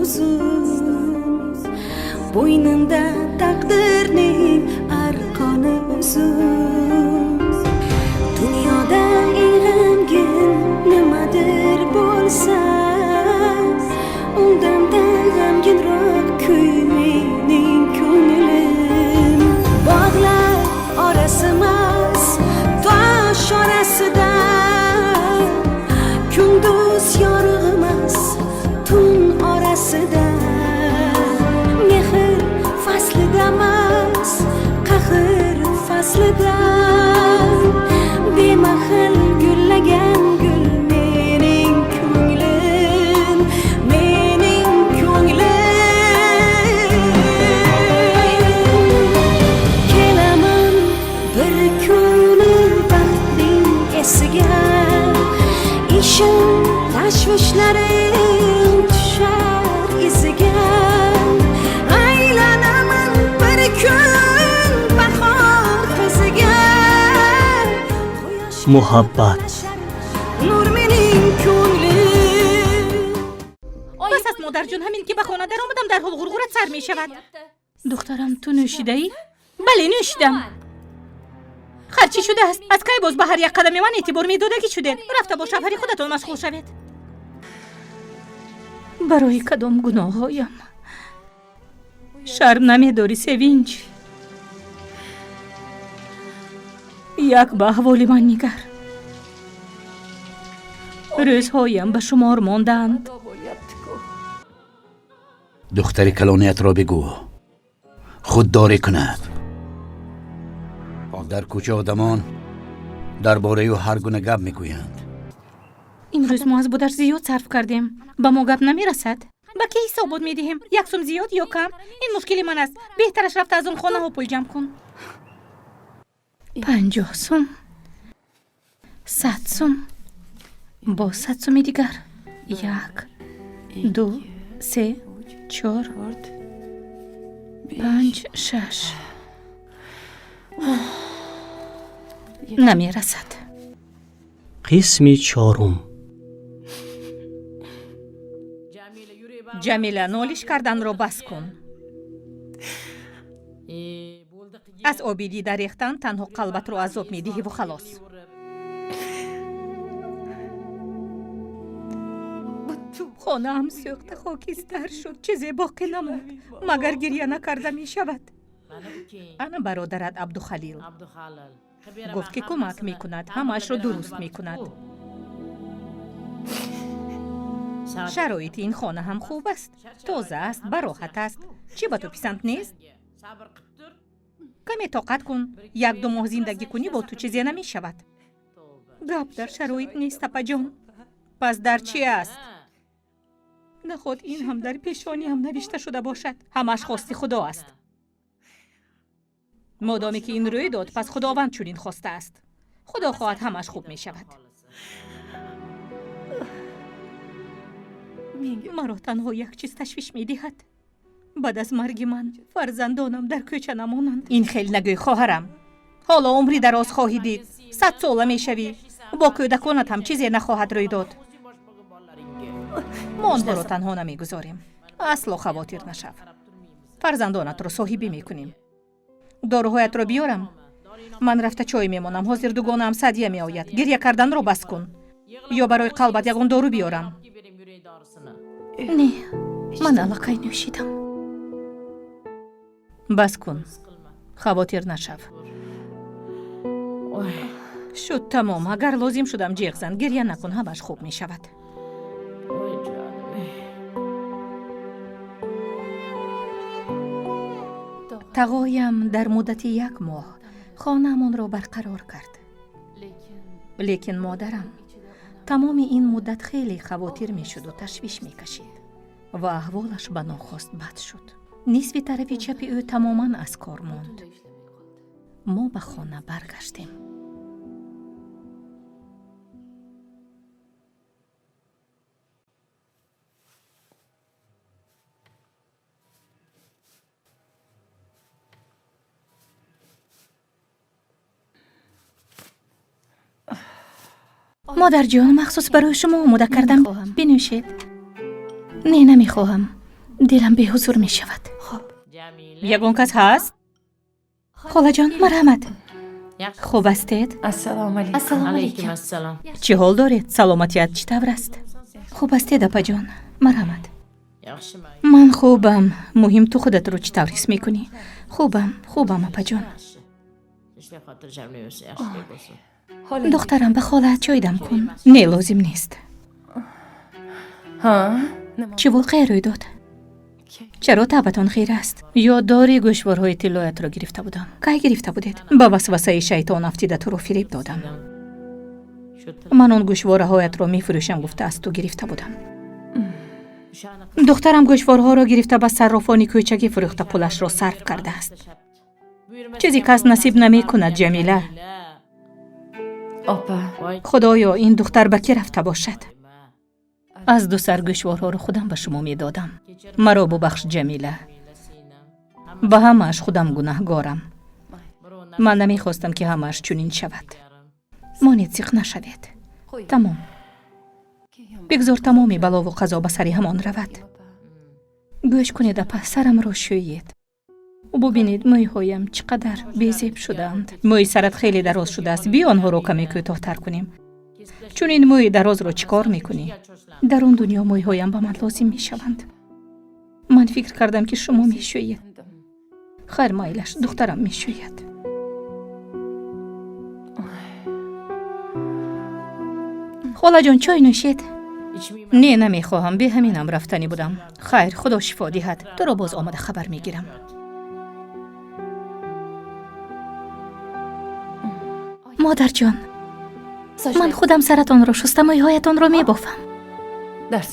uzun, bo'ynimda taqdirning arqoni uzun. Dunyoda eng g'amgin nimadir bo'lsa, undanda g'amginroq kuy mening ko'nglim. Bog'lar orasimas, tosh orasida, kunduz yorug'mas, tun orasida, mehr faslidamas, qahr faslida, bemahal gullagan gul mening ko'nglim, mening ko'nglim. Kelaman bir kuni baxtning esiga, ishim tashvishlarim tushar iziga, aylanaman bir kun bahor qiziga. Muhabbat. Nur mening ko'nglim. بس است مادرجان، همین که به خانه در آمدم در حال غرغرت سر می شود. دخترم تو نوشیده ای؟ بله نوشیدم. خرچی شده است؟ از کی باز به هر یک قدم من اعتبار می دادگی شده؟ رفته با شوهر خودتون مشغول شوید. برای کدام گناه هایم شرم نمی داری سوینج؟ یک به احوال من نگر. روزهایم به شمار ماندند. دختر کلانیت را بگو خودداری کند. در کوچه آدمان درباره او هر گونه گپ میگویند. امروز ما از بودش زیاد صرف کردیم، به ما گپ نمیرسد. به کی حساب میدهیم؟ 1 سوم زیاد یا کم؟ این مشکل من است. بهترش رفته از اون خانه ها پول جمع کن. 50 سوم، 100 سوم، با 100 سوم دیگر 1 2 3 4 5 6 نمیرسد. قسم 4. جمیله نالش کردن را بس کن. از آبیدی در ریختن تنها قلبت را عذاب میدهی و خلاص. خانه هم سوخته خاکستر شد، چیزی باقی نماند مگر گریه نکرده می شود. انا برادرت عبدالخلیل گفت که کمک می کند، همش را درست می کند. شرایط این خانه هم خوب است، تازه است، براحت است. چی به تو پسند نیست؟ کمی طاقت کن، 1-2 ماه زندگی کنی با تو چیزی نمی شود. گپ در شرایط نیست اپا جان. پس در چی است؟ نخواد این هم در پیشانی هم نوشته شده باشد. همش خواست خدا است. مادامی که این روی داد پس خداوند چنین خواسته است. خدا خواهد همش خوب می شود. مرا تنها یک چیز تشویش می دهد. بعد از مرگ من فرزندانم در کوچه نمانند. این خیلی نگوی خواهرم. حالا عمری دراز خواهی دید. 100 ساله می شوی. با کودکانت هم چیزی نخواهد روی داد. ما آنها را تنها نمی گذاریم. اصلا خواطر نشو. فرزندانت را صاحبی می کنیم. داروهایت را بیارم. من رفته چای میمانم. حاضر دوگانه هم سدیه می آید. گریه کردن را بس کن. یا برای قلبت یگان دارو بیارم. نه، من علاقه نوشیدم. بس کن. خواطر نشو. شد تمام. اگر لازم شدم جیغ زن، گریه نکن، همش خوب می شود. تقایم در مدت 1 ماه خانه‌مان را برقرار کرد. لیکن مادرم تمام این مدت خیلی خواطر می شد و تشویش می کشید و احوالش به ناخواست بد شد. نصف طرف چپ او تماما از کار ماند. ما به خانه برگشتیم. مادر جان، مخصوص برای شما آماده کردم. بنوشید. نه، نمیخواهم. دلم به حضور می شود. یگان کس هست؟ خاله جان، مرحمت. خوب استید؟ السلام علیکم. چه حال دارید؟ سلامتیت چطور است؟ خوب استید اپا جان؟ مرحمت. من خوبم. مهم تو خودت رو چطور حس میکنی؟ خوبم اپا جان. دخترم به خالت چای دم کن. نه لازم نیست. چه واقعی روی داد؟ چرا طبعتان خیر است؟ یا داری گوشوارهای طلایت را گرفته بودم؟ کی گرفته بودید؟ با وسوسه شیطان افتیده تو رو فریب دادم. من آن گوشوارهایت را میفروشم گفته از تو گرفته بودم. دخترم گوشوارها را گرفته به صرافان کوچکی فروخته پولش را صرف کرده است. چیزی کس نصیب نمی کند جمیله. خدایا این دختر به کی رفته باشد؟ از دو سر گوشوارها را خودم به شما می دادم. مرا ببخش جمیله. به همش خودم گناهگارم. من نمی خواستم که همش چنین شود. مانید سیخ نشوید. تمام. بگذار تمامی بلا و قضا به سری همان رود. گوش کنید اپا، سرم را شویید. ببینید مویهایم چقدر بیزیب شدند. موی سرت خیلی دراز شده است. بیا آنها را کمی کوتاه‌تر کنیم. چون این موی دراز را چیکار میکنی؟ در اون دنیا مویهایم به من لازم میشوند. من فکر کردم که شما میشویید. خیر مایلش، دخترم میشوید. خاله جان چای نوشید؟ نه نمیخواهم، به همینم رفتنی بودم. خیر خدا شفا دهد. تو را باز آمده خبر میگیرم. مادر جان، من خودم سرتان را شستم، مویهایتان را میبافم.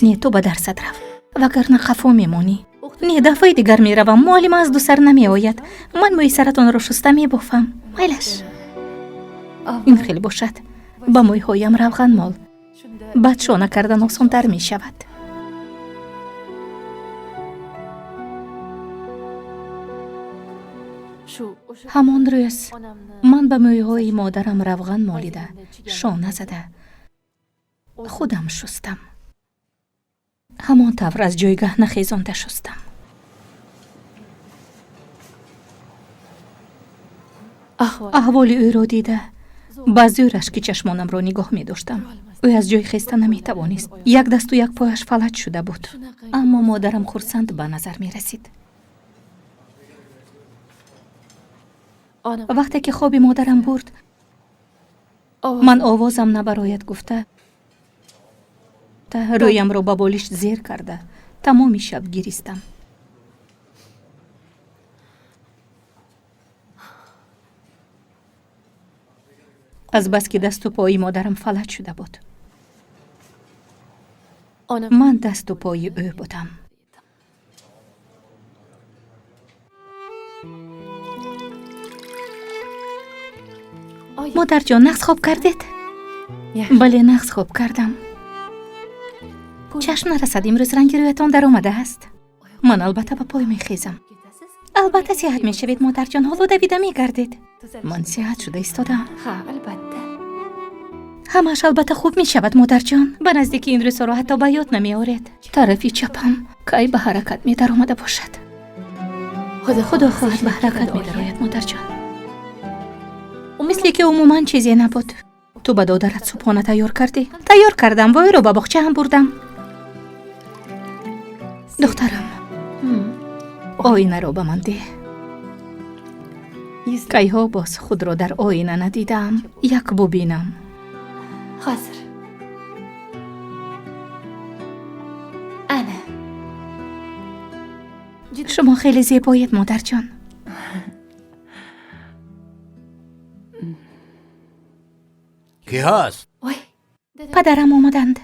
نه تو به درست رفت وگرنه خفا میمانی. نه دفعه دیگر میروم، معلم از دو سر نمی آید. من موی سرتان را شسته میبافم. مایلش این خیلی باشد. با مویهایم روغن مال. بعد شانه کردن آسان تر می شود. همان روز من به مویهای مادرم روغن مالیده، شانه زده، خودم شستم. همان طور از جایگاه نخیزانده شستم. احوال او را دیده با زورش که چشمانم را نگاه می داشتم. او از جای خیسته نمی توانست. یک دست و یک پایش فلج شده بود. اما مادرم خرسند به نظر می رسید. وقتی که خواب مادرم برد، من آوازم نبراید گفته رویم را با بالش زیر کرده. تمام شب گریستم. از بس که دست و پای مادرم فلج شده بود. من دست و پای او بودم. مادر جان نقص خواب کردید؟ بله نقص خواب کردم. چشم نرسد امروز رنگ رویتان در آمده است. من البته به پای می خیزم. البته صحت می شوید مادر جان، حالا دویده می گردید. من صحت شده ایستادم. همش البته خوب می شود مادر جان. به نزدیک این روز را حتی به یاد نمی آورد. طرفی چپم کی به حرکت می در آمده باشد. خدا خواهد به حرکت می در آید مادر جان. مثلی که عموما چیزی نبود. تو به دادرت صبحانه تیار کردی؟ تیار کردم و او را به باغچه هم بردم. دخترم آینه را به من ده. کی ها باز خود را در آینه ندیدم. یک ببینم. حاضر. انا. شما خیلی زیبایید مادر جان. کی هست؟ پدرم آمدند.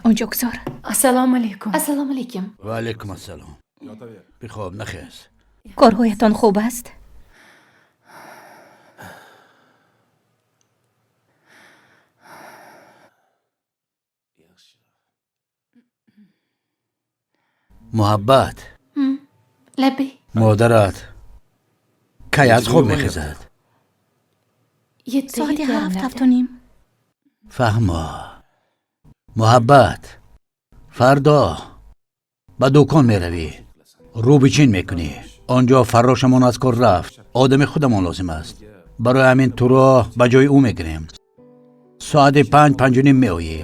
اونجا گذار. السلام علیکم. السلام علیکم. و علیکم السلام. بخواب نخیز. کارهایتان خوب است؟ محبت لبی. مادرت کی از خواب میخیزد؟ ساعت 7:30. فهما محبت فردا ба дукон меравӣ, рӯбичин мекунӣ. онҷо фаррошамон аз кор рафт. одами худамон лозим аст. барои ҳамин туро ба ҷои ӯ мегирем. соати 5-5:30 меоӣ.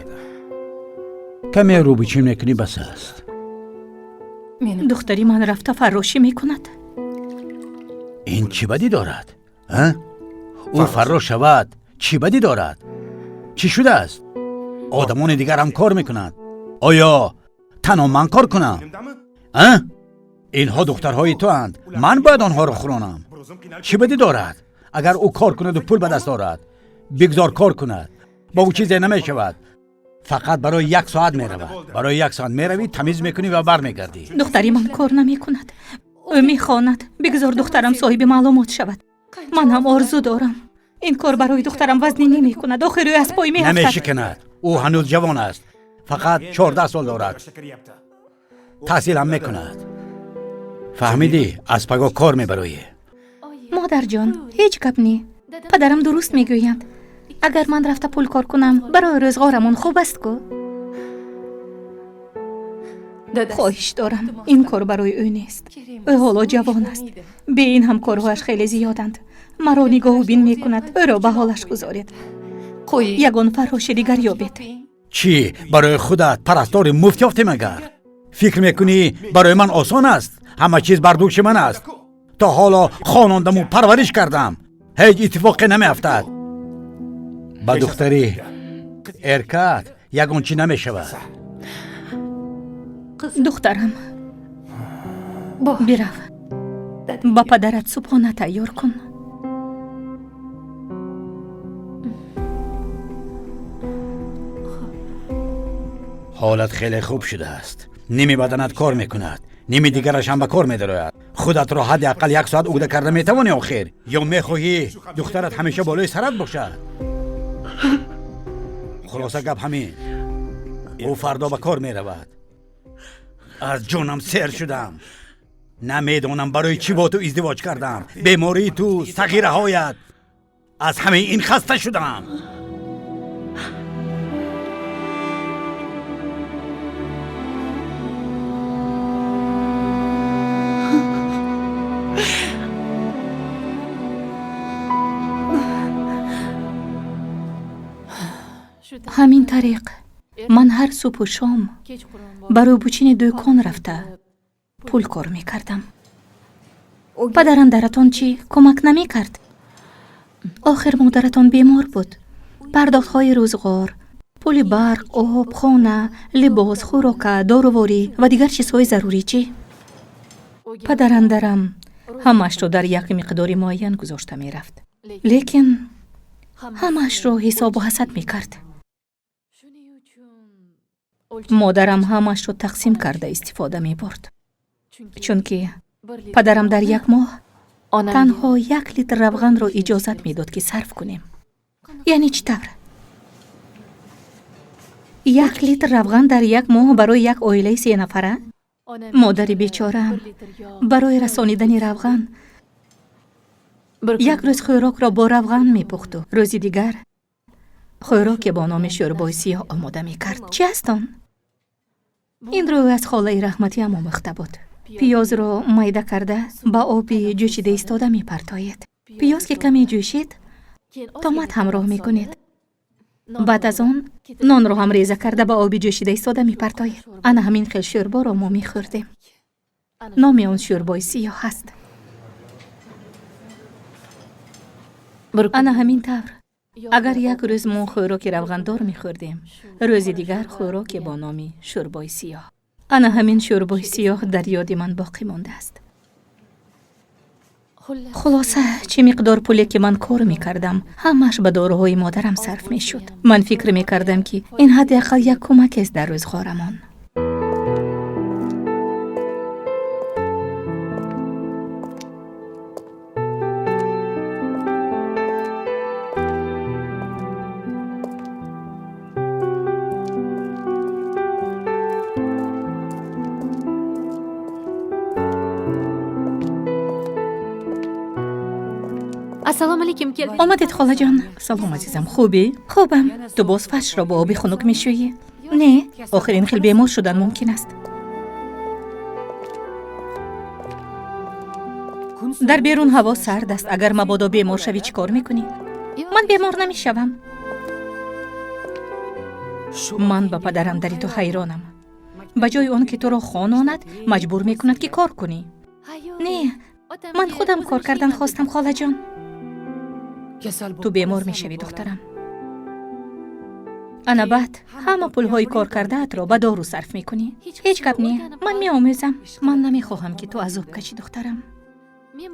каме рӯбичин мекунӣ бас аст. духтари ман рафта фаррошӣ мекунад. ин чӣ бадӣ дорад? ӯ фаррош шавад, чӣ бадӣ дорад? чӣ шудааст? одамони дигар ҳам кор мекунанд. оё танҳо ман кор кунам? инҳо духтарҳои туанд. ман бояд онҳоро хуронам? чӣ бадӣ дорад? агар ӯ кор кунаду пул ба даст дорад, бигзор кор кунад. ба ӯ чизе намешавад. фақат барои 1 соат меравад. барои 1 соат меравӣ, тамиз мекунӣ ва бармегардӣ. духтари ман кор намекунад. ӯ мехонад бигзор духтарам соҳиби маълумот шавад. ман ҳам орзу дорам. ин кор барои духтарам вазнӣ намекунад. охир ӯ аз пой меафтад. намешиканад. ӯ ҳанӯз ҷавон аст. фақат 14 сол дорад. таҳсил ҳам мекунад. фаҳмидӣ? аз паго кор мебароӣ. модарҷон, ҳеҷ гап не. падарам дуруст мегӯянд. агар ман рафта пул кор кунам, барои рӯзғорамон хуб аст ку? хоҳиш дорам, ин кор барои ӯ нест. ӯ ҳоло ҷавон аст. бе ин ҳамкорҳояш хеле зиёданд. маро нигоҳубин мекунад. ӯро ба ҳолаш гузоред. ягон фарроши дигар ёбед. чӣ барои худат парастори муфт ёфтем? агар фикр мекунӣ барои ман осон аст? ҳама чиз бар дӯши ман аст. то ҳоло хонондаму парвариш кардам. ҳеҷ иттифоқе намеафтад. ба духтари эркат ягон чӣ намешавад. духтарам, бирав. ба падарат субҳона тайёр кун. ҳолат хеле хуб шудааст. ними баданат кор мекунад, ними дигарашам ба кор медарояд. худатро ҳадди аққал 1 соат угда карда метавонӣ охир? ё мехоҳӣ духтарат ҳамеша болои сарат бошад? хулоса гап ҳамин. ӯ фардо ба кор меравад. аз ҷонам сер шудам. намедонам барои чӣ бо ту издивоҷ кардам. бемории ту, сағираҳоят. аз ҳамаи ин хаста шудам. ҳамин тариқ ман ҳар субҳу шом ба рӯбучини дӯкон рафта пул кор мекардам. падарандаратон чӣ кӯмак намекард? охир модаратон бемор буд. пардохтҳои рӯзғор, пули барқ, об, хона, либос, хӯрока, доруворӣ ва дигар чизҳои зарурӣ чӣ? падарандарам ҳамаашро дар як миқдори муайян гузошта мерафт. лекин ҳамаашро ҳисобу ҳасад мекард. модарам ҳамаашро тақсим карда истифода мебурд. чунки падарам дар як моҳ танҳо 1 литр равғанро иҷозат медод ки сарф кунем. яъне чӣ тавр? 1 литр равған дар як моҳ барои як оилаи 3 нафара? модари бечораам барои расонидани равған як рӯз хӯрокро бо равған мепухту, рӯзи дигар хӯроке бо номи шӯрбои сиёҳ омода мекард. чӣ аст он? инро аз холаи раҳматиам омӯхта буд. пиёзро майда карда ба оби ҷӯшида истода мепартоед. пиёз ки каме ҷӯшид, томат ҳамроҳ мекунед. баъд аз он нонро ҳам реза карда ба оби ҷӯшида истода мепартоед. ана ҳамин хел шӯрборо мо мехӯрдем. номи он шӯрбои сиёҳ аст. ана ҳамин тавр агар як рӯз мо хӯроки равғандор мехӯрдем, рӯзи дигар хӯроке бо номи шӯрбои сиёҳ. ана ҳамин шӯрбои сиёҳ дар ёди ман боқӣ мондааст. хулоса чӣ миқдор пуле ки ман кор мекардам, ҳамаш ба доруҳои модарам сарф мешуд. ман фикр мекардам ки ин ҳадди аққал як кӯмакест дар рӯзғорамон. ассалому алайкум. омадед холаҷон? салом азизам, хубӣ? хубам. ту боз фаршро бо оби хунук мешӯӣ? не, охир ин хел бемор шудан мумкин аст. дар берун ҳаво сард аст. Агар мабодо бемор шавӣ чӣ кор мекунӣ? Ман бемор намешавам. ман ба падарам дари ту ҳайронам. ба ҷои он ки туро хононад, маҷбур мекунад ки кор кунӣ. Не, ман худам кор кардан хостам, холаҷон. ту бемор мешавӣ, духтарам. ана баъд ҳама пулҳои кор кардаатро ба дору сарф мекунӣ. ҳеҷ гап не, ман меомӯзам. ман намехоҳам ки ту азоб кашӣ, духтарам.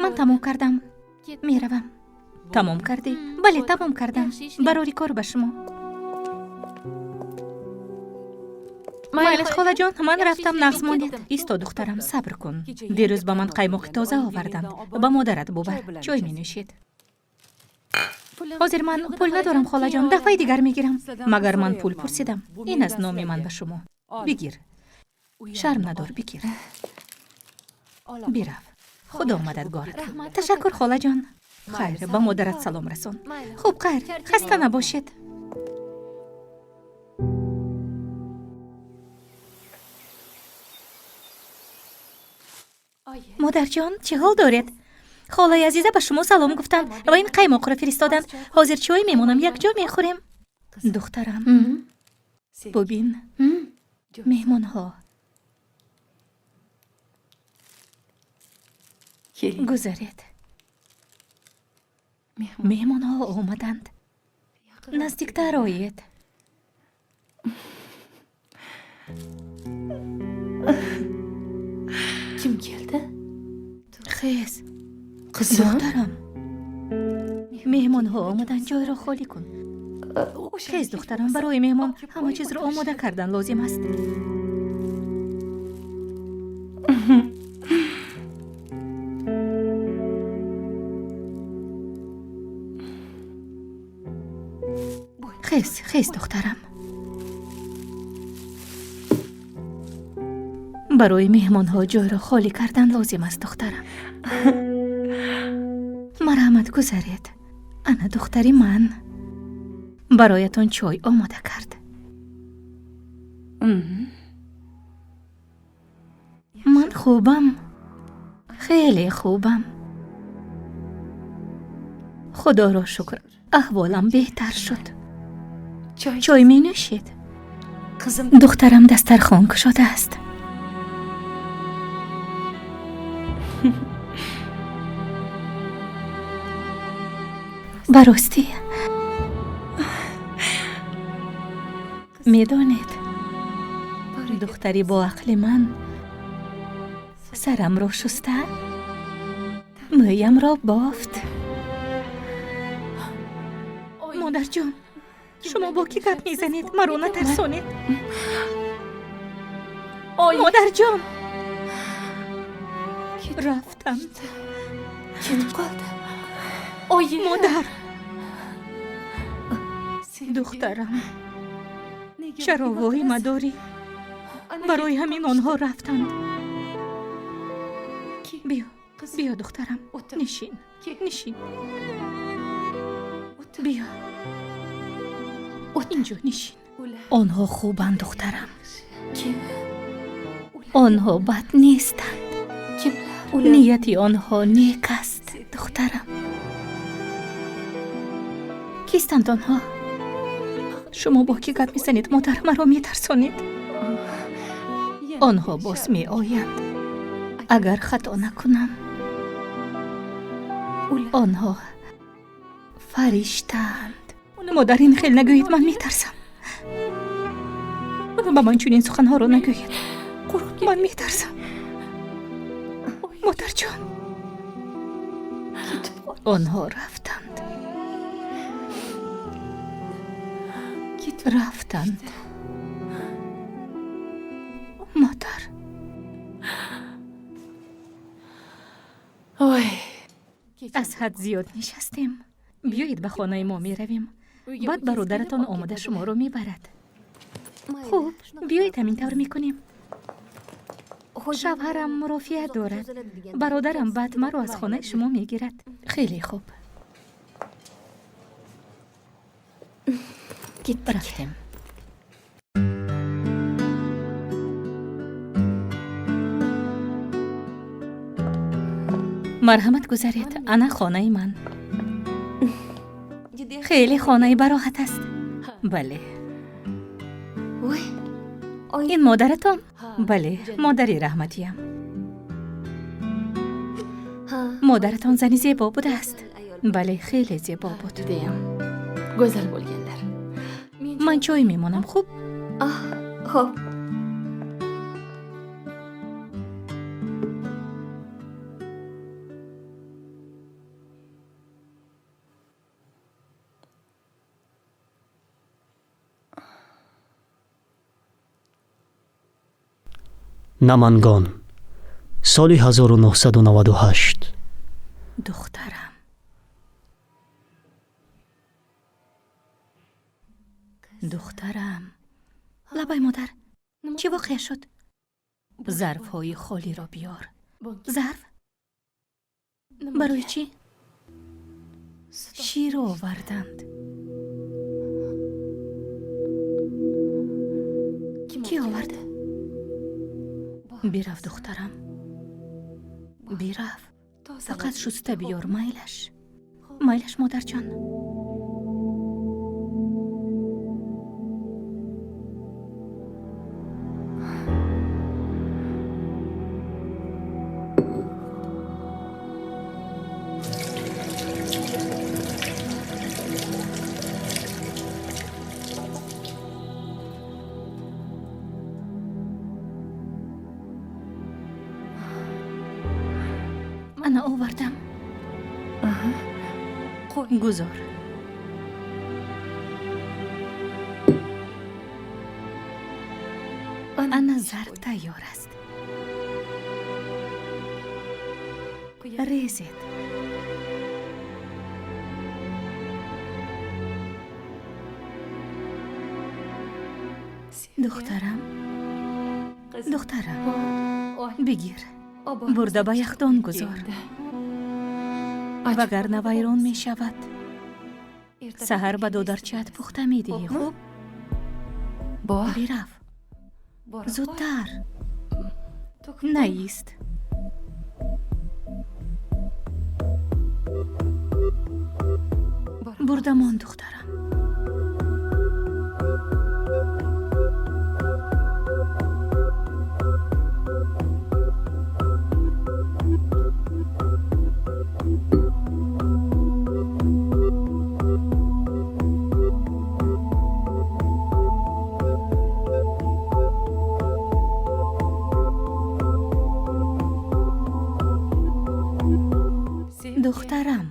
ман тамом кардам. меравам. тамом кардӣ? бале, тамом кардам. барори кор ба шумо. майли холаҷон, ман рафтам, нағз монед. исто, духтарам, сабр кун. дирӯз ба ман қаймоқи тоза оварданд. ба модарат бубар. чой менӯшед. ҳозир ман пул надорам, холаҷон. дафъаи дигар мегирам. магар ман пул пурсидам. ин аз номи ман ба шумо. бигир. шарм надор, бигир. бирав. худо мададгорат. ташаккур, холаҷон. хайр, ба модарат салом расон. хуб, хайр, хаста набошед. модарҷон, чӣ ҳол доред? холаи азиза ба шумо салом гуфтанд ва ин қаймоқро фиристоданд. ҳозир чой мемонам, якҷо мехӯрем. духтарам, бубин, меҳмонҳо гузаред. меҳмонҳо омаданд. наздиктар оед. Kim keldi? хез. Qizim. духтарам, меҳмонҳо омаданд, ҷойро холӣ кун. хез, духтарам, барои меҳмон ҳама чизро омода кардан лозим аст. хез, духтарам. барои меҳмонҳо ҷойро холӣ кардан лозим аст, духтарам. марҳамат, гузаред. ана духтари ман бароятон чой омода кард. ман хубам. хеле хубам. худоро шукр, аҳволам беҳтар шуд. чой менӯшед? Qizim. духтарам дастархон кушодааст. баростӣ медонед, духтари боақли ман сарамро шуста, мӯямро бофт. модарҷон, шумо бо кӣ гап мезанед? маро натарсонед. модарҷон, рафтанд. Ketib qoldi. Oyi. модар, духтарам, чаро воҳима дорӣ? барои ҳамин онҳо рафтанд. биё духтарам, нишин. биё, инҷо нишин. онҳо хубанд, духтарам. Kim? онҳо бад нестанд. Kimlar? нияти онҳо нек аст, духтарам. кистанд онҳо? шумо бо кӣ гап мезанед, модар? маро метарсонед. онҳо боз меоянд. агар хато накунам, онҳо фариштаанд. модар, ин хел нагӯед, ман метарсам. ба ман чунин суханҳоро нагӯед. ман метарсам. модарҷон, онҳо рафтанд. модар. Oy. аз ҳад зиёд нишастем. биёед ба хонаи мо меравем. баъд бародаратон омода шуморо мебарад. хуб, биёед ҳамин тавр мекунем. шавҳарам мурофиат дорад. бародарам баъд маро аз хонаи шумо мегирад. хеле хуб. рафтем. марҳамат гузаред. ана хонаи ман. хеле хонаи бароҳат аст. бале. ин модаратон? бале, модари раҳматиям. модаратон зани зебо будааст? бале, хеле зебо буд. judayam go'zal bo'lganlar. ман чой мемонам, хуб? Xo'p. намангон соли 1998. духтарам. духтарам. лабай модар, чӣ воқеъ шуд? зарфҳои холиро биёр. зарф? барои чӣ? шир оварданд. ки овард? бирав духтарам. бирав. фақат шуста биёр. майлаш. майлаш модарҷон. ана овардам. гузор. ана зарф тайёр аст. резед. духтарам. духтарам. бигир. бурда ба яхдон гузор. вагарна вайрон мешавад. саҳар ба додарчиат пухта медиҳӣ, хуб? бирав. зудтар. наист. бурдамон духтарам. духтарам.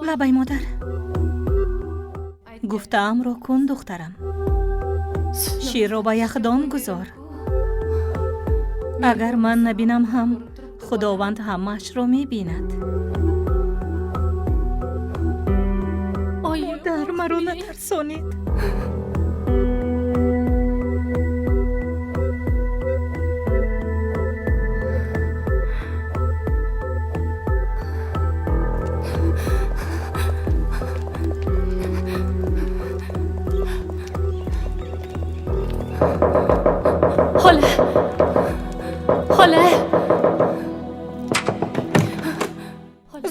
лабай модар. гуфтаамро кун духтарам. ширро ба яхдон гузор. агар ман набинам ҳам худованд ҳамаашро мебинад. модар, маро натарсонед. xola.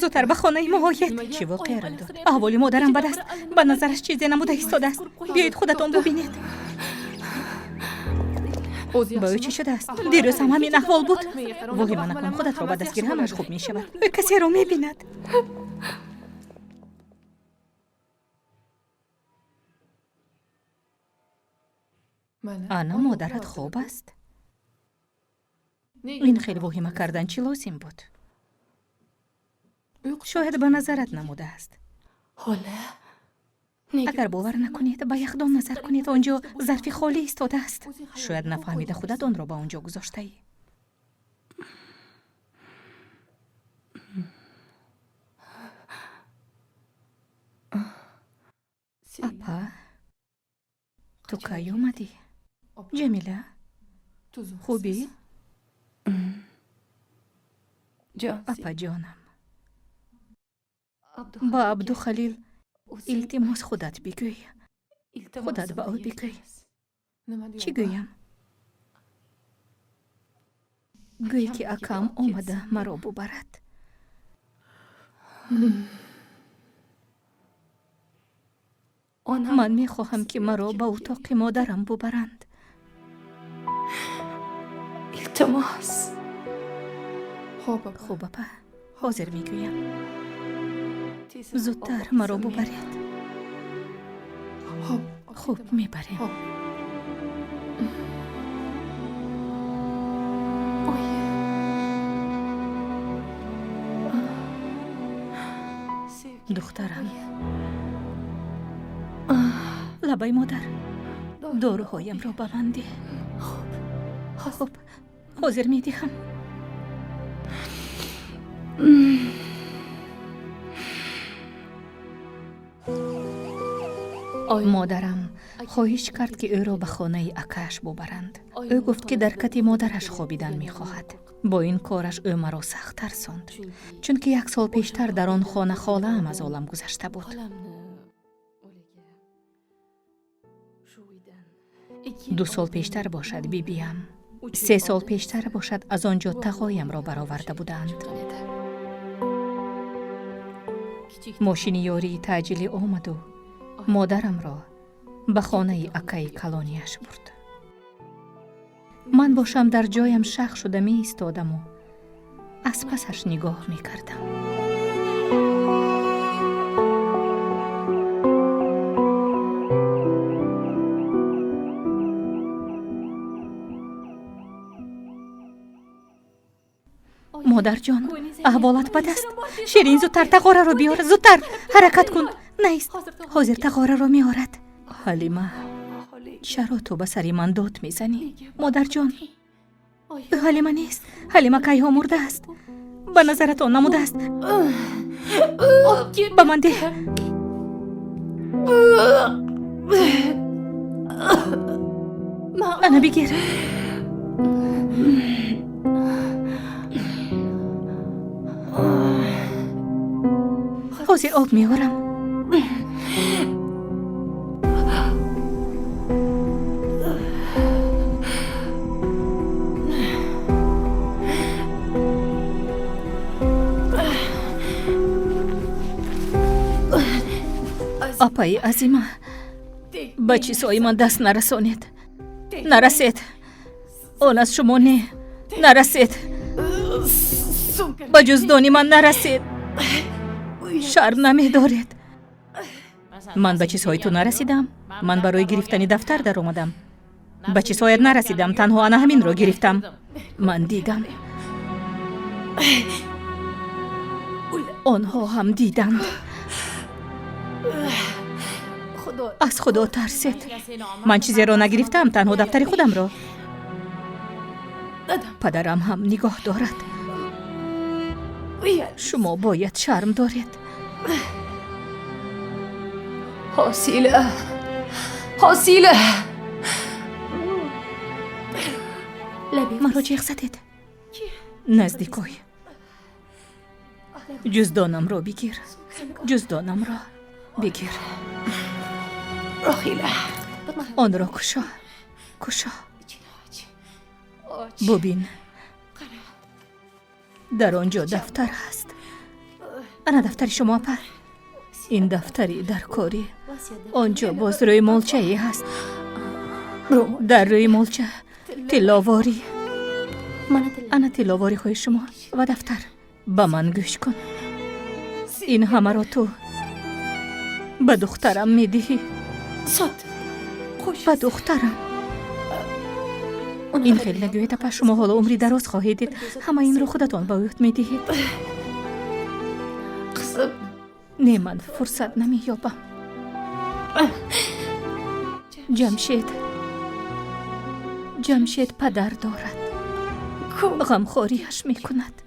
зудтар ба хонаи мо оед. чӣ воқеъ рух дод? аҳволи модарам бад аст. ба назараш чизе намуда истодааст. биёед худатон бубинед. ба ӯ чӣ шудааст? дирӯз ҳам ҳамин аҳвол буд. воҳима накун, худатро ба дастгир, ҳамааш хуб мешавад. ӯ касеро мебинад. ана модарат хуб аст. ин хеле воҳима кардан чӣ лозим буд? шояд ба назарат намудааст. xola. агар бовар накунед, ба яхдон назар кунед, он ҷо зарфи холӣ истодааст. шояд нафаҳмида худат онро ба он ҷо гузоштаӣ. апа, ту кай омадӣ? ҷамила, хубӣ? апа ҷонам, ба абдухалил илтимос худат бигӯй. худат ба ӯ бигӯй. чӣ гӯям? гӯй ки акам омада маро бубарад. من میخواهم که مرا به اتاق مادرم ببرند. التماس. خوب اپا، حاضر میگویم. زودتر مرا ببرید. خوب میبریم. دخترم، لبای مادر، داروهایم را ببندی. خوب، حاضر میدیم. مادرم خواهش کرد که او را به خانه اکش ببرند. او گفت که در کت مادرش خوابیدن میخواهد. با این کارش او مرا سخت ترساند، چون که 1 سال پیشتر در آن خانه خاله هم از عالم گذشته بود. 2 سال پیشتر باشد بیبیم. 3 سال پیشتر باشد از آنجا تقایم را برآورده بودند. ماشین یاری تعجیلی آمد و مادرم را به خانه اکای کلانیش برد. من باشم در جایم شخ شده می ایستادم و از پسش نگاه می کردم. مادر جان، احوالت بد است. شیرین، زودتر تقاره را بیار. زودتر حرکت کن. نیست، حاضر تقاره را می آرد. حلیمه، چرا تو به سری من داد میزنی؟ مادر جان، حلیمه نیست. حلیمه کی ها مرده است. به نظرت آن نموده است. به من ده. انا بگیر. حاضر آب میارم. اپای عظیمه، به چیزهای من دست نرسانید. نرسید. آن از شما نه. نرسید. به جزدانی من نرسید. شرم نمی دارید. من به چیزهای تو نرسیدم. من برای گرفتن دفتر در اومدم. به چیزهایت نرسیدم. تنها انا همین رو گرفتم. من دیدم. آنها هم دیدند. از خدا ترسید. من چیزی را نگرفتم، تنها دفتر خودم را. پدرم هم نگاه دارد. شما باید شرم دارید. حاصله. من را جیغ زدید. نزدیکای. جزدانم را بگیر. جزدانم را بگیر. آن را کشا. کشا. ببین، در آنجا دفتر هست. انا دفتر شما پر. این دفتری در کاری. آنجا باز روی مولچه ای هست. در روی مولچه تلاواری. انا تلاواری خوی شما و دفتر. به من گوش کن. این همه را تو به دخترم میدهی. به دخترم. این خیلی نگوید اپا، شما حالا عمری دراز خواهید دید. همه این رو خودتان به اوت میدهید. نه، من فرصت نمییابم. جمشید پدر دارد. غمخوریش میکند.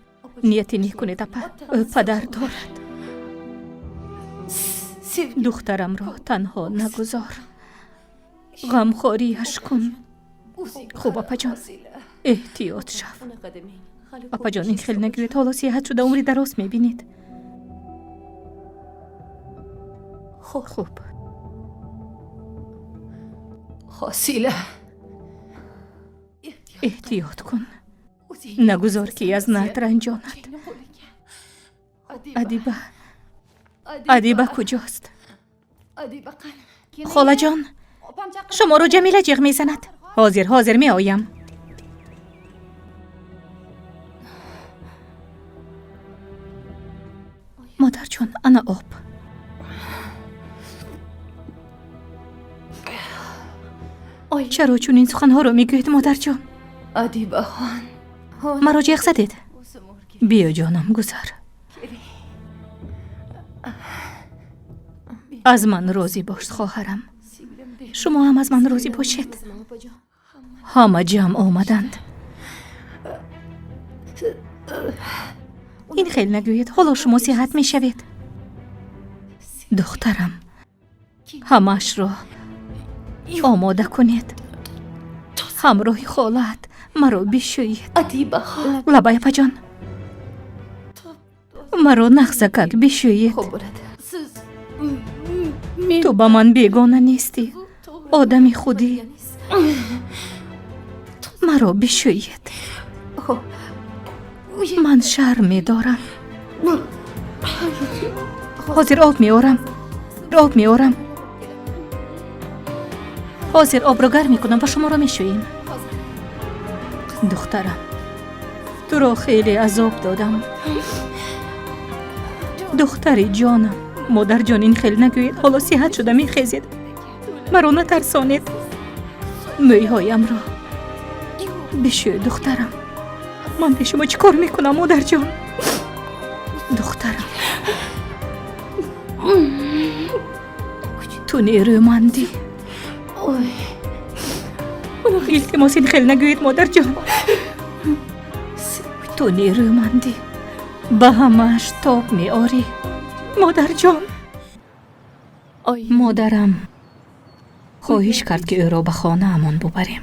نیتی نکنید اپا، پدر دارد. دخترم را تنها نگذار. غمخوریش کن. خوب اپا جان، احتیاط شو. اپا جان، این خیلی نگوید. حالا صحت شده عمری دراز میبینید. خوب. حاصله. احتیاط کن. نگذار که از نت رنجاند. ادیبه، ادیبه کجاست؟ ادیبه قن خاله جان، شما رو جمیله جیغ میزند. حاضر می آیم. مادر جان، انا آب. چرا چون این سخنها رو میگوید مادر جان؟ ادیبه خان مرا جیغ زدید. بیا جانم گذر. از من راضی باش خواهرم. شما هم از من راضی باشید. همه جمع آمدند. این خیلی نگوید. حالا شما صحت می شوید. دخترم، همش را آماده کنید. همراه خالت مرا بشویید. ادیبه خان لبای پجان، مرا نخزکک بشویید. خب برد تو با من بیگانه نیستی. آدمی خودی. مرا بشویید. من شرم می دارم. حاضر آب می آرم. حاضر آب را گرم می کنم و شما را می شویم. دخترم، تو را خیلی عذاب دادم. دختری جانم. مادر جان، این خیلی نگوید. حالا صحت شده می خیزید. مرا نترسانید. مویهایم را بشوی دخترم. من به شما چی کار میکنم مادر جان؟ دخترم، تو نیرومندی. التماس این خیلی نگوید مادر جان. تو نیرومندی. به همش تاب می آری مادر جان. مادرم خواهش کرد که او را به خانه امان ببریم.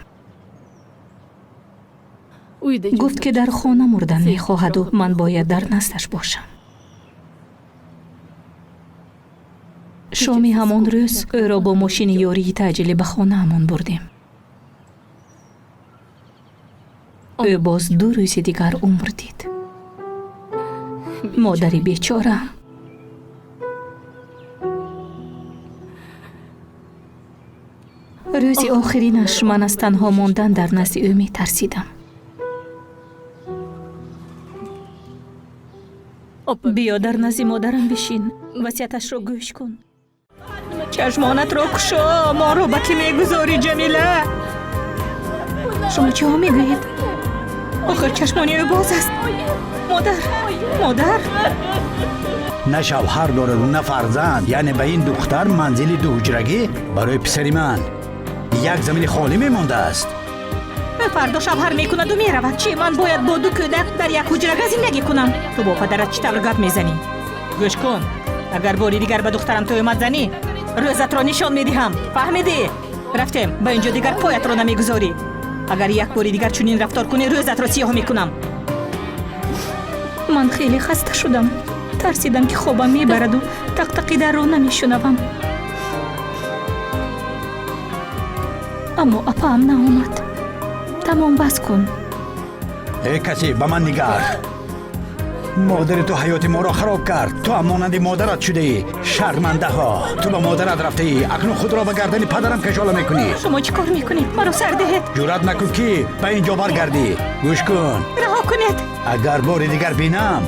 گفت که در خانه مردن می خواهد و من باید در نزدش باشم. شامی همان روز او را با ماشین یاری تعجیلی به خانه امان بردیم. او باز 2 روز دیگر عمر دید. مادری بیچاره. روز آخرینش من از تنها ماندن در نزد او می ترسیدم. بیا در نزد مادرم بشین. وصیتش را گوش کن. چشمانت را کشا. ما رو به کی میگذاری جمیله؟ شما چه ها میگویید؟ آخر چشمانی او باز است. مادر نه شوهر دارد و نه فرزند. یعنی به این دختر منزل 2 حجرگی برای پسری من 1 زمین خالی میمانده است. فردا شوهر میکند و میرود. چی من باید با 2 کودک در 1 حجرگه زندگی کنم؟ تو با پدرت چی طور گپ میزنی؟ گوش کن. اگر باری دیگر به دخترم تهمت زنی، روزت را نشان میدهم. فهمیدی؟ رفتیم. به اینجا دیگر پایت را نمیگذاری. اگر 1 باری دیگر چنین رفتار کنی، روزت را سیاه میکنم. من خیلی خسته شدم. ترسیدم که خوابم میبرد و تقتقی در را نمیشنوم. اما اپام ناامد. تمام بس کن. ای کسی به من نگر. مادر تو حیات ما را خراب کرد. تو هم مانند مادرت شده ای. شرمنده ها. تو به مادرت رفته ای. اکنون خود را به گردن پدرم کشاله میکنی. شما چی کار میکنید؟ مرا سر دهید. جرأت نکن که به اینجا برگردی. گوش کن. رها کنید. اگر بار دیگر بینم.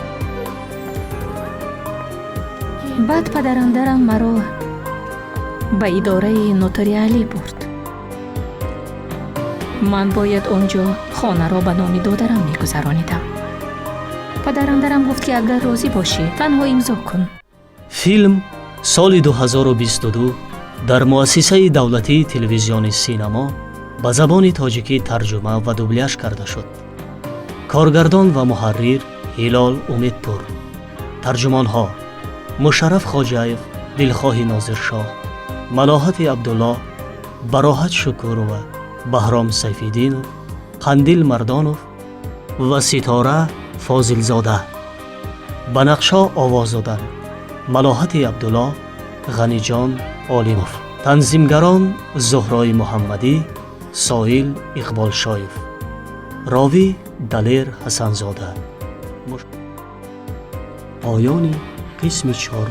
بعد پدرم مرا به اداره نوتاریالی برد. من باید آنجا خانه را به نام دادرم میگذرانیدم. پدرم گفت که اگر راضی باشی تنها امضا کن. فیلم سال 2022 در مؤسسه دولتی تلویزیون سینما به زبان تاجیکی ترجمه و دوبلیاژ کرده شد. کارگردان و محرر هلال امیدپور. ترجمان‌ها مشرف خواجه‌ایف، دلخواه ناظرشاه، ملاحت عبدالله، براحت شکور و بهرام سیفیدینov، قندیل مردانov و ستاره فاضل زاده. به نقش‌ها آواز دادن ملاحت عبدالله، غنی جان عالیموف. تنظیمگران زهرای محمدی، سایل اقبال شایف. راوی دلیر حسن زاده. پایان قسم 4.